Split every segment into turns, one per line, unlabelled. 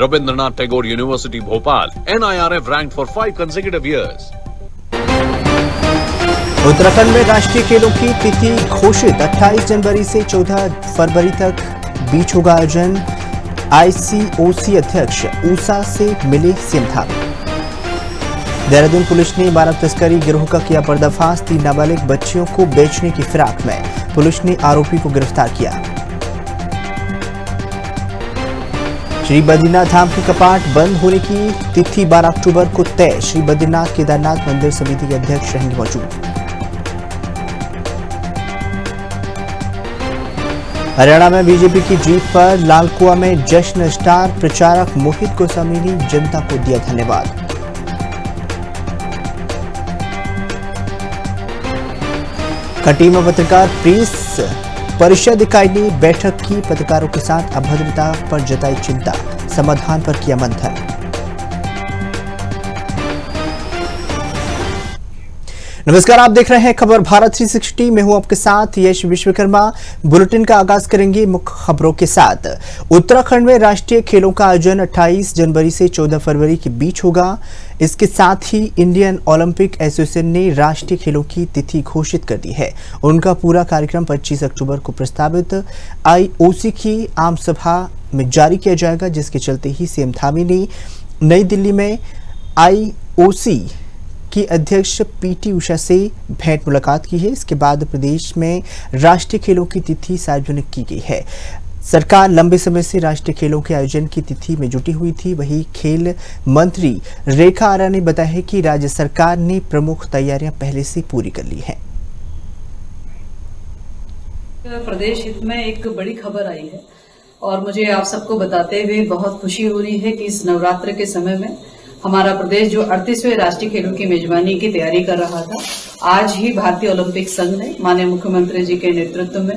Rabindranath Tagore University, Bhopal. NIRF ranked for 5 consecutive years.
Uttarakhand में राष्ट्रीय खेलों की तिथि घोषित 28 जनवरी से 14 फरवरी तक बीच होगा आयोजन। ICOC अध्यक्ष ऊषा से मिले सीएम ठाकुर। देहरादून पुलिस ने मानव तस्करी गिरोह का किया पर्दाफाश। 3 नाबालिग बच्चियों को बेचने की फिराक में पुलिस ने आरोपी को गिरफ्तार किया। श्री बद्रीनाथ धाम के कपाट बंद होने की तिथि 12 अक्टूबर को तय। श्री बद्रीनाथ केदारनाथ मंदिर समिति के अध्यक्ष रहेंगे मौजूद। हरियाणा में बीजेपी की जीत पर लालकुआ में जश्न। स्टार प्रचारक मोहित गोस्वामी ने जनता को दिया धन्यवाद। खट्टी में पत्रकार प्रेस परिषद इकाई ने बैठक की। पत्रकारों के साथ अभद्रता पर जताई चिंता, समाधान पर किया मंथन। नमस्कार, आप देख रहे हैं खबर भारत 360। मैं हूं आपके साथ यश विश्वकर्मा। बुलेटिन का आगाज करेंगे मुख्य खबरों के साथ। उत्तराखंड में राष्ट्रीय खेलों का आयोजन 28 जनवरी से 14 फरवरी के बीच होगा। इसके साथ ही इंडियन ओलंपिक एसोसिएशन ने राष्ट्रीय खेलों की तिथि घोषित कर दी है। उनका पूरा कार्यक्रम 25 अक्टूबर को प्रस्तावित IOC की आम सभा में जारी किया जाएगा, जिसके चलते ही सीएम धामी ने नई दिल्ली में IOC की अध्यक्ष PT उषा से भेंट मुलाकात की है। इसके बाद प्रदेश में राष्ट्रीय खेलों की तिथि सार्वजनिक की गई है। सरकार लंबे समय से राष्ट्रीय खेलों के आयोजन की तिथि में जुटी हुई थी। वहीं खेल मंत्री रेखा आर्या ने बताया कि राज्य सरकार ने प्रमुख तैयारियां पहले से पूरी कर ली हैं।
प्रदेश हित में एक बड़ी खबर आई है और मुझे आप सबको बताते हुए बहुत खुशी हो रही है कि इस नवरात्र के समय में हमारा प्रदेश जो 38वें राष्ट्रीय खेलों की मेजबानी की तैयारी कर रहा था, आज ही भारतीय ओलंपिक संघ ने माननीय मुख्यमंत्री जी के नेतृत्व में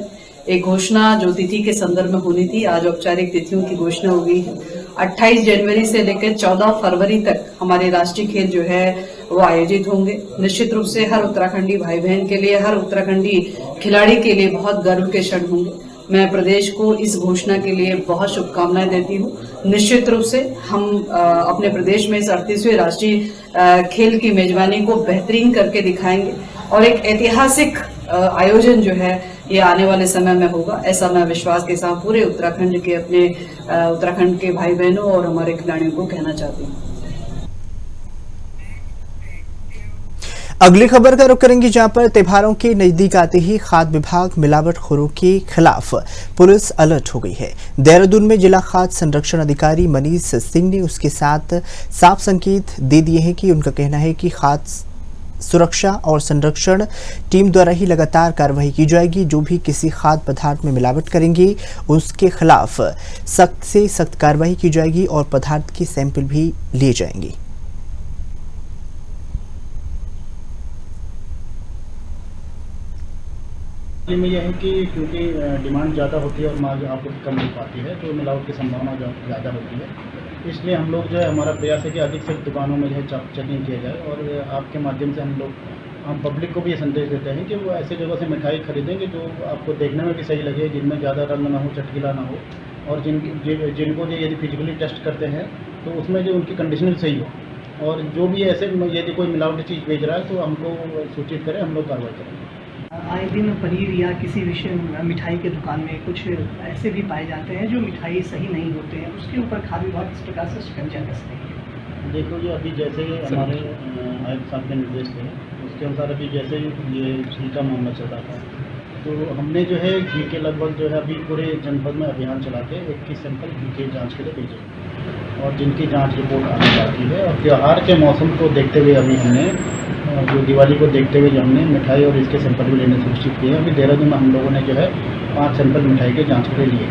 एक घोषणा जो तिथि के संदर्भ में होनी थी, आज औपचारिक तिथियों की घोषणा हो गई है। 28 जनवरी से लेकर 14 फरवरी तक हमारे राष्ट्रीय खेल जो है वो आयोजित होंगे। निश्चित रूप से हर उत्तराखंडी भाई बहन के लिए, हर उत्तराखंडी खिलाड़ी के लिए बहुत गर्व के क्षण होंगे। मैं प्रदेश को इस घोषणा के लिए बहुत शुभकामनाएं देती हूँ। निश्चित रूप से हम अपने प्रदेश में इस 38वें राष्ट्रीय खेल की मेजबानी को बेहतरीन करके दिखाएंगे और एक ऐतिहासिक आयोजन जो है ये आने वाले समय में होगा, ऐसा मैं विश्वास के साथ पूरे उत्तराखंड के अपने उत्तराखंड के भाई बहनों और हमारे खिलाड़ियों को कहना चाहती हूँ।
अगली खबर का रुख करेंगे, जहां पर त्योहारों के नजदीक आते ही खाद्य विभाग मिलावटखोरों के खिलाफ पुलिस अलर्ट हो गई है। देहरादून में जिला खाद्य संरक्षण अधिकारी मनीष सिंह ने उसके साथ साफ संकेत दे दिए हैं कि उनका कहना है कि खाद्य सुरक्षा और संरक्षण टीम द्वारा ही लगातार कार्रवाई की जाएगी। जो भी किसी खाद्य पदार्थ में मिलावट करेंगे उसके खिलाफ सख्त से सख्त कार्रवाई की जाएगी और पदार्थ के सैंपल भी लिए जाएंगे।
में यह है कि क्योंकि डिमांड ज़्यादा होती है और मांग आपूर्ति कम मिल पाती है, तो मिलावट की संभावना ज़्यादा होती है। इसलिए हम लोग जो है, हमारा प्रयास है कि अधिक से अधिक दुकानों में जो है चेकिंग किया जाए और आपके माध्यम से हम पब्लिक को भी ये संदेश देते हैं कि वो ऐसे जगह से मिठाई खरीदेंगे जो आपको देखने में भी सही लगे, जिनमें ज़्यादा रंग ना हो, चटकीला ना हो, और जिनको जो यदि फिजिकली टेस्ट करते हैं तो उसमें जो उनकी कंडीशन भी सही हो। और जो भी ऐसे यदि कोई मिलावटी चीज़ बेच रहा है तो हमको सूचित करें, हम लोग कार्रवाई करेंगे।
आए दिन पनीर या किसी विषय मिठाई के दुकान में कुछ ऐसे भी पाए जाते हैं जो मिठाई सही नहीं होते हैं, उसके ऊपर खाद्य विभाग किस प्रकार से शिकंजा कस रही है?
देखो जी, अभी जैसे हमारे आयुक्त साहब के निर्देश थे उसके अनुसार अभी जैसे ये घी का मामला चल रहा था, तो हमने जो है घी के लगभग जो है अभी पूरे जनपद में अभियान चला के 21 सैंपल घी के जाँच के लिए भेजे और जिनकी जाँच रिपोर्ट आने बाकी है। और त्यौहार के मौसम को देखते हुए अभी हमने जो दिवाली को देखते हुए जो हमने मिठाई और इसके सैंपल भी लेने सुनिश्चित किए। अभी देहरादून में हम लोगों ने जो है 5 सैंपल मिठाई के जांच के लिए।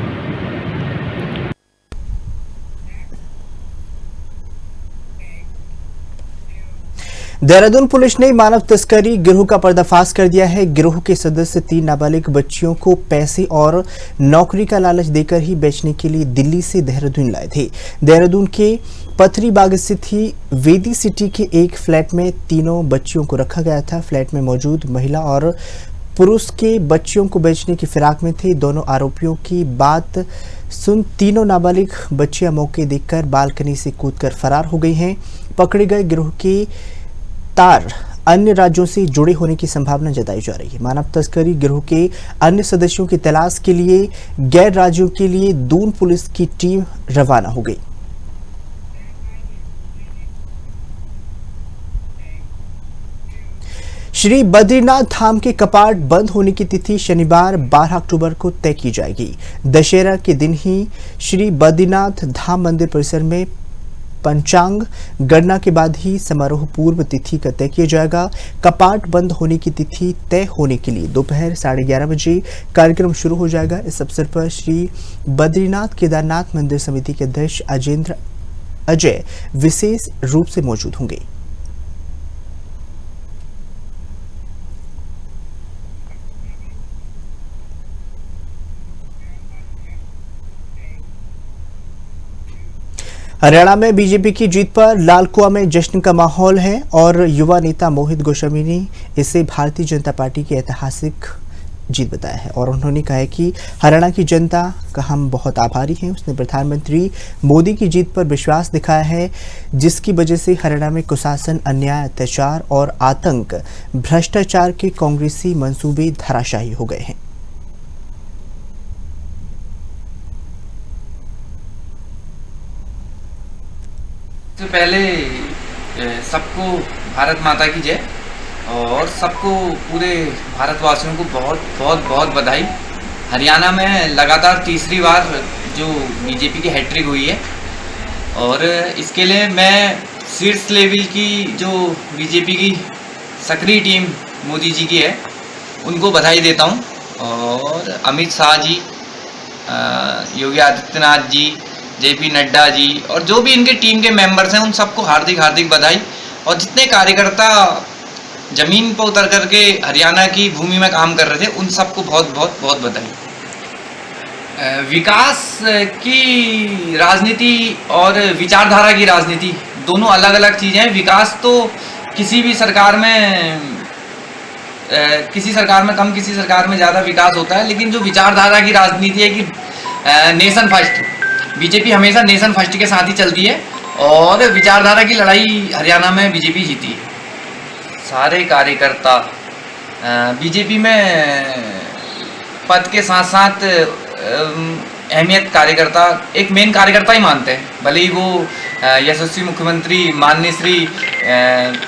देहरादून पुलिस ने मानव तस्करी गिरोह का पर्दाफाश कर दिया है। गिरोह के सदस्य 3 नाबालिग बच्चियों को पैसे और नौकरी का लालच देकर ही बेचने के लिए दिल्ली से देहरादून लाए थे। देहरादून के पथरी बाग स्थित ही वेदी सिटी के एक फ्लैट में तीनों बच्चियों को रखा गया था। फ्लैट में मौजूद महिला और पुरुष के बच्चियों को बेचने की फिराक में थे। दोनों आरोपियों की बात सुन तीनों नाबालिग बच्चियां मौके देखकर बालकनी से कूदकर फरार हो गई हैं। पकड़े गए गिरोह के तार अन्य राज्यों से जुड़े होने की संभावना जताई जा रही है। मानव तस्करी गिरोह के अन्य सदस्यों की तलाश के लिए गैर राज्यों के लिए दून पुलिस की टीम रवाना हो गई। श्री बद्रीनाथ धाम के कपाट बंद होने की तिथि शनिवार 12 अक्टूबर को तय की जाएगी। दशहरा के दिन ही श्री बद्रीनाथ धाम मंदिर परिसर में पंचांग गणना के बाद ही समारोह पूर्व तिथि का तय किया जाएगा। कपाट बंद होने की तिथि तय होने के लिए दोपहर 11:30 बजे कार्यक्रम शुरू हो जाएगा। इस अवसर पर श्री बद्रीनाथ केदारनाथ मंदिर समिति के अध्यक्ष अजय विशेष रूप से मौजूद होंगे। हरियाणा में बीजेपी की जीत पर लालकुआ में जश्न का माहौल है और युवा नेता मोहित गोस्वामी ने इसे भारतीय जनता पार्टी की ऐतिहासिक जीत बताया है और उन्होंने कहा है कि हरियाणा की जनता का हम बहुत आभारी हैं। उसने प्रधानमंत्री मोदी की जीत पर विश्वास दिखाया है, जिसकी वजह से हरियाणा में कुशासन, अन्याय, अत्याचार और आतंक, भ्रष्टाचार के कांग्रेसी मंसूबे धराशायी हो गए हैं।
सबसे पहले सबको भारत माता की जय और सबको पूरे भारतवासियों को बहुत बहुत बहुत बधाई। हरियाणा में लगातार तीसरी बार जो बीजेपी की हैट्रिक हुई है और इसके लिए मैं शीर्ष लेवल की जो बीजेपी की सक्रिय टीम मोदी जी की है उनको बधाई देता हूं और अमित शाह जी, योगी आदित्यनाथ जी, जेपी नड्डा जी और जो भी इनके टीम के मेंबर्स हैं उन सबको हार्दिक हार्दिक बधाई। और जितने कार्यकर्ता जमीन पर उतर करके हरियाणा की भूमि में काम कर रहे थे उन सबको बहुत बहुत बहुत बधाई। विकास की राजनीति और विचारधारा की राजनीति दोनों अलग अलग चीज़ें हैं। विकास तो किसी भी सरकार में किसी सरकार में कम, किसी सरकार में ज़्यादा विकास होता है, लेकिन जो विचारधारा की राजनीति है कि नेशन फर्स्ट, बीजेपी हमेशा नेशन फर्स्ट के साथ ही चलती है और विचारधारा की लड़ाई हरियाणा में बीजेपी जीती है। सारे कार्यकर्ता बीजेपी में पद के साथ साथ अहमियत कार्यकर्ता एक मेन कार्यकर्ता ही मानते हैं, भले ही वो यशस्वी मुख्यमंत्री माननीय श्री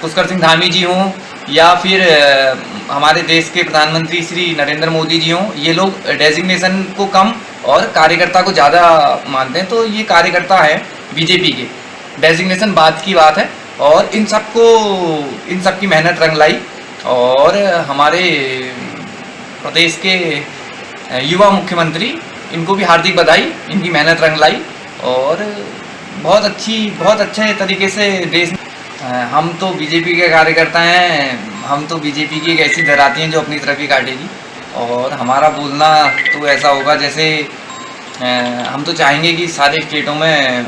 पुष्कर सिंह धामी जी हों या फिर हमारे देश के प्रधानमंत्री श्री नरेंद्र मोदी जी हों। ये लोग डेजिग्नेशन को कम और कार्यकर्ता को ज़्यादा मानते हैं, तो ये कार्यकर्ता है बीजेपी के, डेजिग्नेशन बाद की बात है। और इन सबकी मेहनत रंग लाई और हमारे प्रदेश के युवा मुख्यमंत्री, इनको भी हार्दिक बधाई, इनकी मेहनत रंग लाई और बहुत अच्छे तरीके से देश। हम तो बीजेपी के कार्यकर्ता हैं, हम तो बीजेपी की एक ऐसी धराती हैं जो अपनी तरफ ही काटेगी और हमारा बोलना तो ऐसा होगा जैसे हम तो चाहेंगे कि सारे स्टेटों में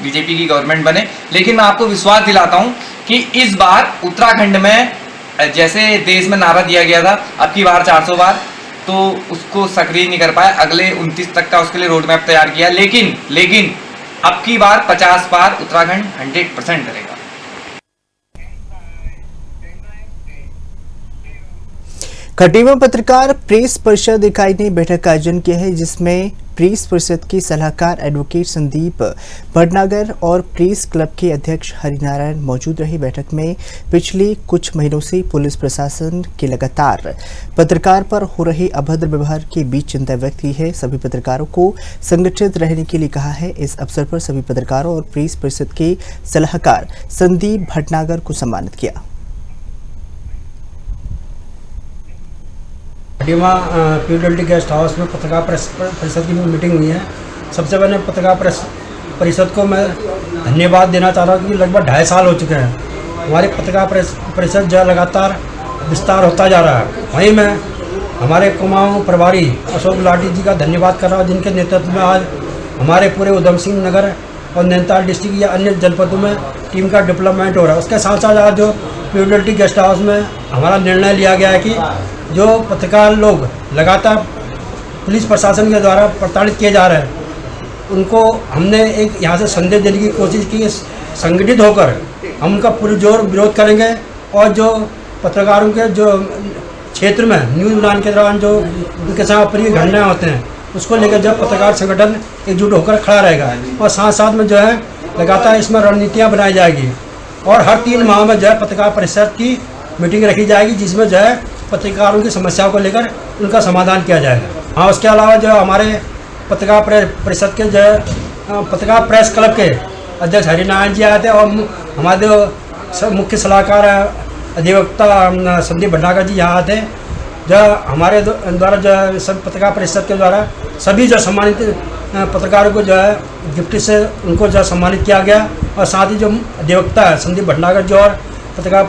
बीजेपी की गवर्नमेंट बने। लेकिन मैं आपको विश्वास दिलाता हूं कि इस बार उत्तराखंड में जैसे देश में नारा दिया गया था अब की बार 400 बार, तो उसको सक्रिय नहीं कर पाया। अगले 29 तक का उसके लिए रोड मैप तैयार किया, लेकिन अब की बार 50 बार उत्तराखंड 100% करेगा।
खटीमा पत्रकार प्रेस परिषद इकाई ने बैठक का आयोजन किया है, जिसमें प्रेस परिषद के सलाहकार एडवोकेट संदीप भटनागर और प्रेस क्लब के अध्यक्ष हरिनारायण मौजूद रहे। बैठक में पिछले कुछ महीनों से पुलिस प्रशासन के लगातार पत्रकार पर हो रहे अभद्र व्यवहार के बीच चिंता व्यक्त की है। सभी पत्रकारों को संगठित रहने के लिए कहा है। इस अवसर पर सभी पत्रकारों और प्रेस परिषद के सलाहकार संदीप भटनागर को सम्मानित किया।
खटीमा पीडब्ल्यूडी गेस्ट हाउस में पत्रकार परिषद की मीटिंग हुई है। सबसे पहले पत्रकार परिषद को मैं धन्यवाद देना चाह रहा हूँ कि लगभग 2.5 साल हो चुके हैं हमारी पत्रकार परिषद जो लगातार विस्तार होता जा रहा है। वहीं मैं हमारे कुमाऊं प्रभारी अशोक लाठी जी का धन्यवाद कर रहा हूँ, जिनके नेतृत्व में आज हमारे पूरे उधम सिंह नगर और नैनीताल डिस्ट्रिक्ट या अन्य जनपदों में टीम का डेवलपमेंट हो रहा है। उसके साथ साथ आज जो पीडब्ल्यूडी गेस्ट हाउस में हमारा निर्णय लिया गया है कि जो पत्रकार लोग लगातार पुलिस प्रशासन के द्वारा प्रताड़ित किए जा रहे हैं, उनको हमने एक यहाँ से संदेश देने की कोशिश की। संगठित होकर हम उनका पुरजोर विरोध करेंगे और जो पत्रकारों के जो क्षेत्र में न्यूज़ बनाने के दौरान जो उनके साथ अप्रिय घटनाएं होते हैं, उसको लेकर जब पत्रकार संगठन एकजुट होकर खड़ा रहेगा और साथ साथ में जो है लगातार इसमें रणनीतियाँ बनाई जाएगी और हर 3 माह में जो है पत्रकार परिषद की मीटिंग रखी जाएगी, जिसमें जो है पत्रकारों की समस्याओं को लेकर उनका समाधान किया जाएगा। हाँ, उसके अलावा जो हमारे पत्रकार परिषद के जो है पत्रकार प्रेस क्लब के अध्यक्ष हरिनारायण जी आए थे और हमारे जो मुख्य सलाहकार अधिवक्ता संदीप भंडाकर जी यहाँ आए थे। जो हमारे द्वारा जो है सब पत्रकार परिषद के द्वारा सभी जो सम्मानित पत्रकारों को जो है गिफ्ट से उनको जो सम्मानित किया गया और साथ ही जो अधिवक्ता है संदीप भंडाकर जी और पत्रकार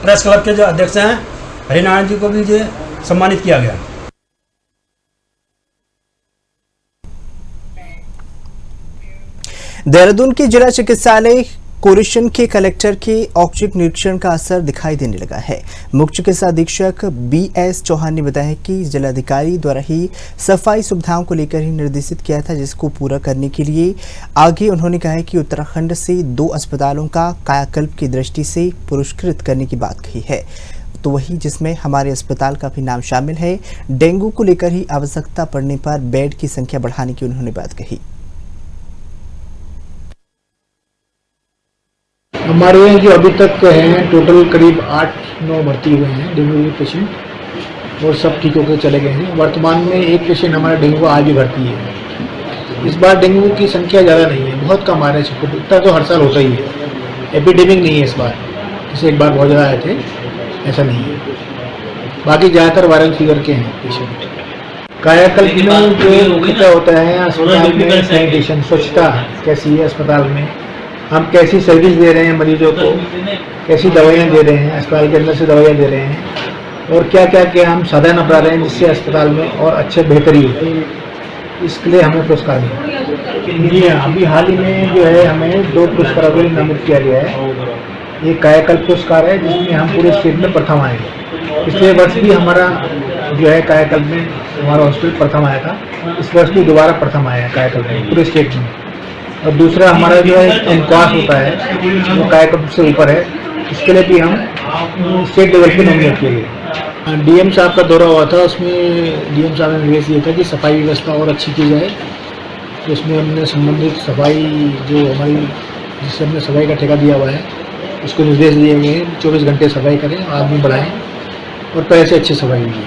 प्रेस क्लब के जो अध्यक्ष हैं हरिनारायण जी को भी जो सम्मानित किया गया।
देहरादून के जिला चिकित्सालय कोरिशन के कलेक्टर के औचक निरीक्षण का असर दिखाई देने लगा है। मुख्य चिकित्सा अधीक्षक BS चौहान ने बताया कि जिलाधिकारी द्वारा ही सफाई सुविधाओं को लेकर ही निर्देशित किया था, जिसको पूरा करने के लिए आगे उन्होंने कहा है कि उत्तराखंड से 2 अस्पतालों का कायाकल्प की दृष्टि से पुरस्कृत करने की बात कही है, तो वही जिसमें हमारे अस्पताल का भी नाम शामिल है। डेंगू को लेकर ही आवश्यकता पड़ने पर बेड की संख्या बढ़ाने की उन्होंने बात कही।
हमारे यहाँ जो अभी तक हैं टोटल करीब 8-9 भर्ती हुए हैं डेंगू के पेशेंट और सब ठीक होकर चले गए हैं। वर्तमान में एक पेशेंट हमारा डेंगू आज भी भर्ती है। इस बार डेंगू की संख्या ज़्यादा नहीं है, बहुत कम आ रहे हैं। इतना तो हर साल होता ही है, एपिडेमिक नहीं है इस बार, जैसे एक बार बहुत ज़्यादा आए थे, ऐसा नहीं है। बाकी ज़्यादातर वायरल फीवर के हैं पेशेंट। कायाकल्प में जो क्या होता है अस्पताल में सैनिटेशन स्वच्छता कैसी है अस्पताल में, हम कैसी सर्विस दे रहे हैं मरीजों को, कैसी दवाइयाँ दे रहे हैं, अस्पताल के अंदर से दवाइयाँ दे रहे हैं और क्या क्या हम साधन अपना रहे हैं जिससे अस्पताल में और अच्छे बेहतरी हो। इसके लिए हमें पुरस्कार मिला। जी हाँ, अभी हाल ही में जो है हमें 2 पुरस्कारों को नामित किया गया है। एक कायाकल्प पुरस्कार है जिसमें हम पूरे स्टेट में प्रथम आएंगे। पिछले वर्ष भी हमारा जो है कायाकल्प में हमारा हॉस्पिटल प्रथम आया था, इस वर्ष भी दोबारा प्रथम आया है कायाकल्प में पूरे स्टेट में। और दूसरा हमारा जो है एनक्वास होता है वो कायाकल्प से ऊपर है, इसके लिए भी हम स्टेट लेवल पे नॉमिनेट किए गए। DM साहब का दौरा हुआ था, उसमें DM साहब ने निर्देश दिया था कि सफाई व्यवस्था और अच्छी की जाए। तो उसमें हमने संबंधित सफाई जो हमारी जिससे हमने सफाई का ठेका दिया हुआ है उसको निर्देश दिए गए हैं 24 घंटे सफाई करें, आदमी बढ़ाएँ और पहले से अच्छी सफाई हुई।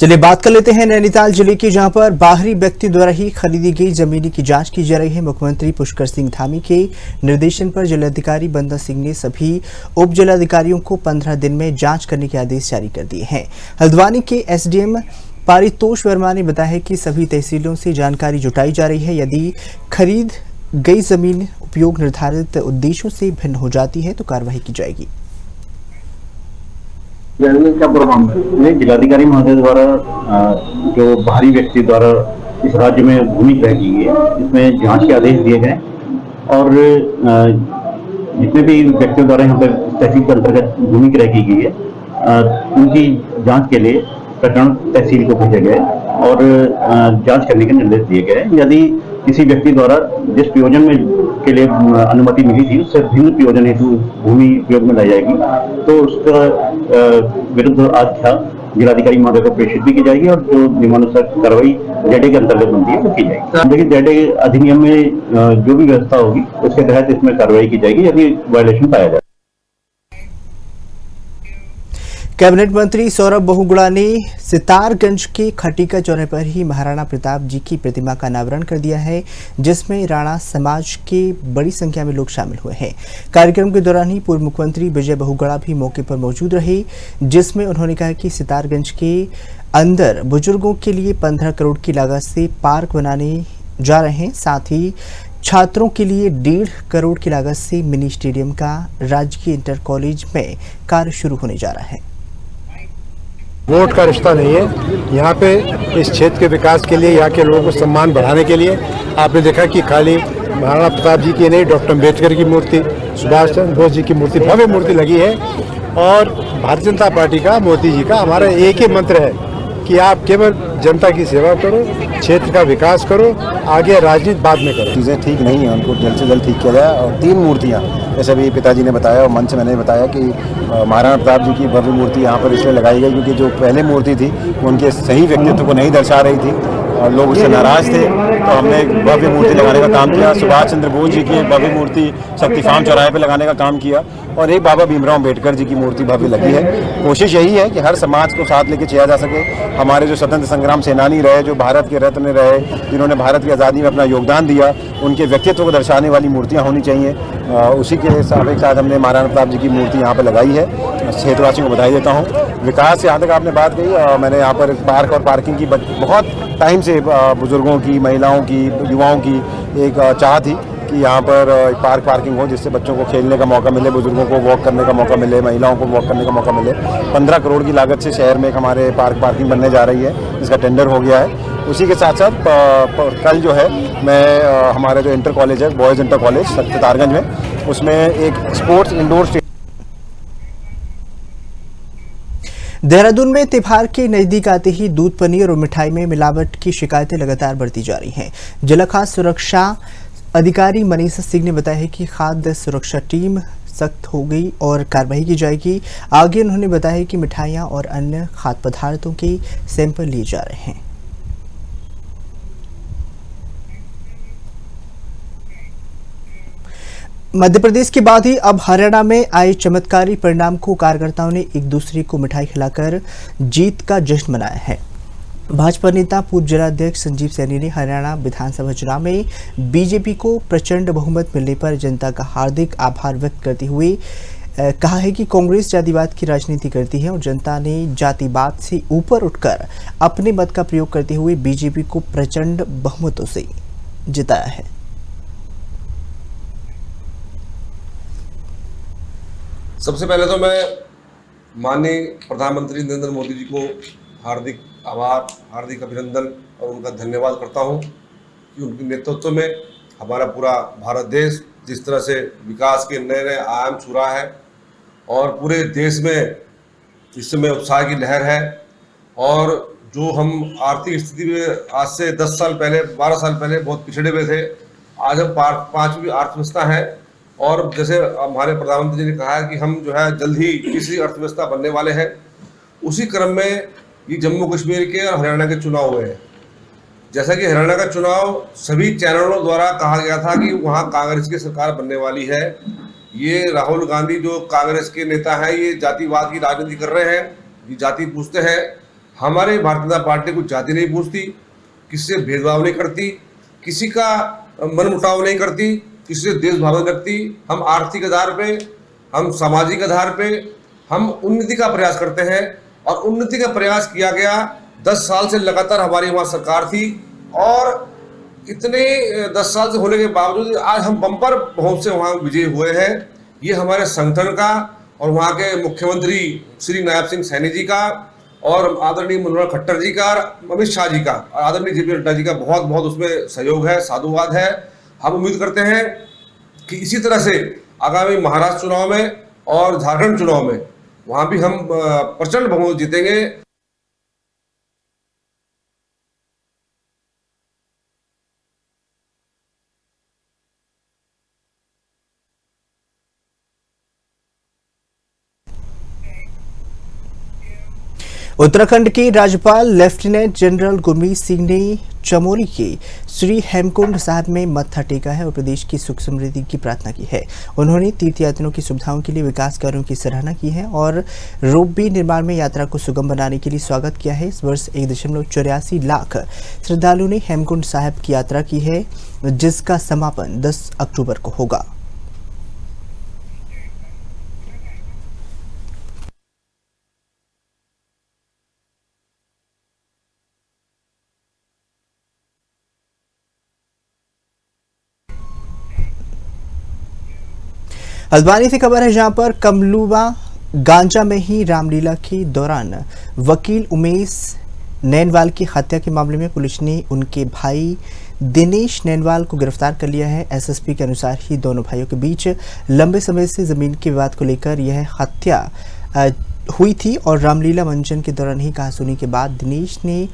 चलिए बात कर लेते हैं नैनीताल जिले की, जहां पर बाहरी व्यक्ति द्वारा ही खरीदी गई जमीन की जांच की जा रही है। मुख्यमंत्री पुष्कर सिंह धामी के निर्देशन पर जिलाधिकारी बंदा सिंह ने सभी उप जिलाधिकारियों को 15 दिन में जांच करने के आदेश जारी कर दिए हैं। हल्द्वानी के SDM पारितोष वर्मा ने बताया कि सभी तहसीलों से जानकारी जुटाई जा रही है। यदि खरीद गई जमीन उपयोग निर्धारित उद्देश्यों से भिन्न हो जाती है तो कार्रवाई की जाएगी।
क्या प्रोग्राम है? जिलाधिकारी महोदय द्वारा जो बाहरी व्यक्ति द्वारा इस राज्य में भूमि क्रय की गई है, इसमें जांच के आदेश दिए गए और जितने भी व्यक्तियों द्वारा यहाँ पर तहसील के अंतर्गत भूमि क्रय की गई है उनकी जांच के लिए प्रकरण तहसील को भेजे गए और जांच करने के निर्देश दिए गए। यदि किसी व्यक्ति द्वारा जिस प्रयोजन में के लिए अनुमति मिली थी उससे भिन्न प्रयोजन हेतु भूमि उपयोग में लाई जाएगी तो उसका विरुद्ध आख्या जिलाधिकारी महोदय को प्रेषित भी की जाएगी और जो नियमानुसार कार्रवाई ZA के अंतर्गत बनती है वो की जाएगी। देखिए ZA अधिनियम में जो भी व्यवस्था होगी उसके तहत इसमें कार्रवाई की जाएगी यदि वायलेशन पाया जाए।
कैबिनेट मंत्री सौरभ बहुगुणा ने सितारगंज के खटीका चौराहे पर ही महाराणा प्रताप जी की प्रतिमा का अनावरण कर दिया है, जिसमें राणा समाज के बड़ी संख्या में लोग शामिल हुए हैं। कार्यक्रम के दौरान ही पूर्व मुख्यमंत्री विजय बहुगुणा भी मौके पर मौजूद रहे, जिसमें उन्होंने कहा कि सितारगंज के अंदर बुजुर्गों के लिए 15 करोड़ की लागत से पार्क बनाने जा रहे हैं। साथ ही छात्रों के लिए 1.5 करोड़ की लागत से मिनी स्टेडियम का राजकीय इंटर कॉलेज में कार्य शुरू होने जा रहा है।
वोट का रिश्ता नहीं है, यहाँ पे इस क्षेत्र के विकास के लिए, यहाँ के लोगों को सम्मान बढ़ाने के लिए आपने देखा कि खाली महाराणा प्रताप जी की नहीं, डॉक्टर अम्बेडकर की मूर्ति, सुभाष चंद्र बोस जी की मूर्ति, भव्य मूर्ति लगी है। और भारतीय जनता पार्टी का, मोदी जी का हमारा एक ही मंत्र है कि आप केवल जनता की सेवा करो, क्षेत्र का विकास करो, आगे राजनीति बाद में करो।
चीज़ें ठीक नहीं हैं, उनको जल्द से जल्द ठीक किया जाए। और 3 मूर्तियाँ, जैसे अभी पिताजी ने बताया और मंच मैंने बताया कि महाराणा प्रताप जी की भव्य मूर्ति यहाँ पर इसलिए लगाई गई क्योंकि जो पहले मूर्ति थी उनके सही व्यक्तित्व को नहीं दर्शा रही थी और लोग उससे नाराज थे, तो हमने एक भव्य मूर्ति लगाने का काम किया। सुभाष चंद्र बोस जी की एक भव्य मूर्ति शक्ति फार्म चौराहे पे लगाने का काम किया और एक बाबा भीमराव अम्बेडकर जी की मूर्ति भव्य लगी है। कोशिश यही है कि हर समाज को साथ लेके चला जा सके। हमारे जो स्वतंत्र संग्राम सेनानी रहे, जो भारत के रत्न रहे, जिन्होंने भारत की आज़ादी में अपना योगदान दिया, उनके व्यक्तित्व को दर्शाने वाली मूर्तियाँ होनी चाहिए। उसी के साथ हमने महाराणा प्रताप जी की मूर्ति यहाँ पर लगाई है। क्षेत्रवासियों को बधाई देता हूँ। विकास से यहाँ तक आपने बात कही, मैंने यहाँ पर पार्क और पार्किंग की बहुत टाइम से बुजुर्गों की, महिलाओं की, युवाओं की एक चाह थी कि यहाँ पर पार्क पार्किंग हो जिससे बच्चों को खेलने का मौका मिले, बुजुर्गों को वॉक करने का मौका मिले, महिलाओं को वॉक करने का मौका मिले। 15 करोड़ की लागत से शहर में एक हमारे पार्क पार्किंग बनने जा रही है, जिसका टेंडर हो गया है। उसी के साथ साथ कल जो है मैं हमारा जो इंटर कॉलेज है, बॉयज़ इंटर कॉलेज सत्तारगंज में, उसमें एक स्पोर्ट्स इंडोर
देहरादून में त्योहार के नजदीक आते ही दूध, पनीर और मिठाई में मिलावट की शिकायतें लगातार बढ़ती जा रही हैं। जिला खाद्य सुरक्षा अधिकारी मनीषा सिंह ने बताया कि खाद्य सुरक्षा टीम सख्त हो गई और कार्रवाई की जाएगी। आगे उन्होंने बताया कि मिठाइयां और अन्य खाद्य पदार्थों के सैंपल लिए जा रहे हैं। मध्य प्रदेश के बाद ही अब हरियाणा में आए चमत्कारी परिणाम को कार्यकर्ताओं ने एक दूसरे को मिठाई खिलाकर जीत का जश्न मनाया है। भाजपा नेता पूर्व जिलाध्यक्ष संजीव सैनी ने हरियाणा विधानसभा चुनाव में बीजेपी को प्रचंड बहुमत मिलने पर जनता का हार्दिक आभार व्यक्त करते हुए कहा है कि कांग्रेस जातिवाद की राजनीति करती है और जनता ने जातिवाद से ऊपर उठकर अपने मत का प्रयोग करते हुए बीजेपी को प्रचंड बहुमतों से जिताया है।
सबसे पहले तो मैं माननीय प्रधानमंत्री नरेंद्र मोदी जी को हार्दिक आभार, हार्दिक अभिनंदन और उनका धन्यवाद करता हूं कि उनके नेतृत्व में हमारा पूरा भारत देश जिस तरह से विकास के नए नए आयाम छू रहा है और पूरे देश में इस समय उत्साह की लहर है। और जो हम आर्थिक स्थिति में आज से 10 साल पहले, 12 साल पहले बहुत पिछड़े हुए थे, आज हम 5वीं अर्थव्यवस्था है। और जैसे हमारे प्रधानमंत्री जी ने कहा है कि हम जो है जल्द ही तीसरी अर्थव्यवस्था बनने वाले हैं, उसी क्रम में ये जम्मू कश्मीर के और हरियाणा के चुनाव हुए हैं। जैसा कि हरियाणा का चुनाव सभी चैनलों द्वारा कहा गया था कि वहाँ कांग्रेस की सरकार बनने वाली है। ये राहुल गांधी जो कांग्रेस के नेता हैं, ये जातिवाद की राजनीति कर रहे हैं, ये जाति पूछते हैं। हमारे भारतीय जनता पार्टी कुछ जाति नहीं पूछती, किसी से भेदभाव नहीं करती, किसी का मनमुटाव नहीं करती, किसी से देशभाव नहीं रखती। हम आर्थिक आधार पे, हम सामाजिक आधार पे हम उन्नति का प्रयास करते हैं और उन्नति का प्रयास किया गया। 10 साल से लगातार हमारी वहाँ सरकार थी और इतने 10 साल से होने के बावजूद आज हम बम्पर बहुत से वहाँ विजयी हुए हैं। ये हमारे संगठन का और वहाँ के मुख्यमंत्री श्री नायब सिंह सैनी जी का और आदरणीय मनोहर खट्टर जी का, अमित शाह जी का और आदरणीय JP नड्डा जी का बहुत बहुत उसमें सहयोग है, साधुवाद है। हम उम्मीद करते हैं कि इसी तरह से आगामी महाराष्ट्र चुनाव में और झारखंड चुनाव में वहां भी हम प्रचंड बहुमत जीतेंगे।
उत्तराखंड के राज्यपाल लेफ्टिनेंट जनरल गुरमीत सिंह ने चमोली के श्री हेमकुंड साहिब में मत्था टेका है और प्रदेश की सुख समृद्धि की प्रार्थना की है। उन्होंने तीर्थयात्रियों की सुविधाओं के लिए विकास कार्यों की सराहना की है और रोपवे निर्माण में यात्रा को सुगम बनाने के लिए स्वागत किया है। इस वर्ष 1.84 लाख श्रद्धालुओं ने हेमकुंड साहिब की यात्रा की है, जिसका समापन 10 अक्टूबर को होगा। हल्द्वानी से खबर है, जहां पर कमलुआ गांजा में ही रामलीला के दौरान वकील उमेश नैनवाल की हत्या के मामले में पुलिस ने उनके भाई दिनेश नैनवाल को गिरफ्तार कर लिया है। एसएसपी के अनुसार ही दोनों भाइयों के बीच लंबे समय से जमीन के विवाद को लेकर यह हत्या हुई थी और रामलीला मंचन के दौरान ही कहासुनी के बाद दिनेश ने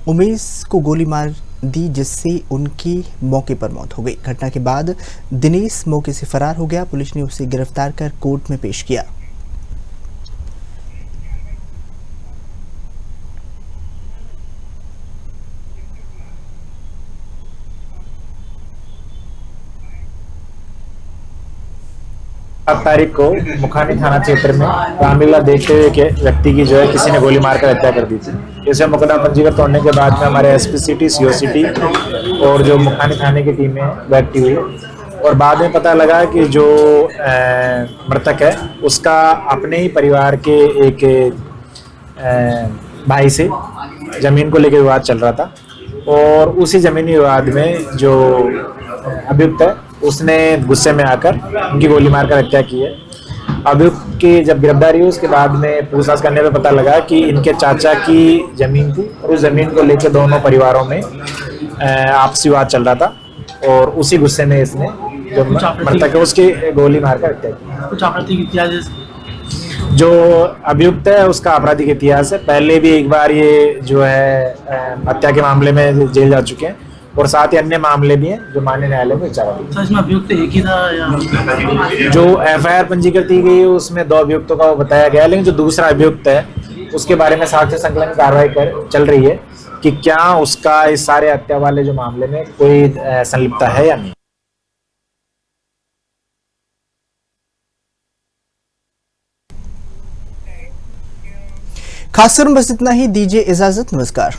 उमेश को गोली मार दी, जिससे उनकी मौके पर मौत हो गई। घटना के बाद दिनेश मौके से फरार हो गया। पुलिस ने उसे गिरफ्तार कर कोर्ट में पेश किया।
तारीख को मुखानी थाना क्षेत्र में रामलीला देखते हुए के व्यक्ति की जो है किसी ने गोली मारकर हत्या कर दी थी। इसे मुकदमा पंजीकृत होने के बाद में हमारे एसपी सिटी, सीओ सिटी और जो मुखानी थाने की टीमें बैठी हुई और बाद में पता लगा कि जो मृतक है उसका अपने ही परिवार के एक भाई से जमीन को लेकर विवाद चल रहा था और उसी जमीनी विवाद में जो अभियुक्त है उसने गुस्से में आकर उनकी गोली मारकर हत्या की है। अभियुक्त की जब गिरफ्तारी हुई उसके बाद में पूछताछ करने में पता लगा कि इनके चाचा की जमीन थी और उस जमीन को लेकर दोनों परिवारों में आपसी विवाद चल रहा था और उसी गुस्से में इसने जो मृतक है उसकी गोली मारकर हत्या की।
कुछ आपराधिक इतिहास
जो अभियुक्त है उसका आपराधिक इतिहास है। पहले भी एक बार ये जो है हत्या के मामले में जेल जा चुके हैं और साथ ही अन्य मामले भी हैं जो माननीय न्यायालय में विचाराधीन।
इसमें अभियुक्त एक ही था या
जो एफआईआर पंजीकृत की गई उसमें 2 अभियुक्तों का बताया गया, लेकिन जो दूसरा अभियुक्त है उसके बारे में साक्ष्य संकलन की कार्रवाई चल रही है कि क्या उसका इस सारे हत्या वाले जो मामले में कोई संलिप्तता है या नहीं।
खासकर बस इतना ही। दीजिए इजाजत। नमस्कार।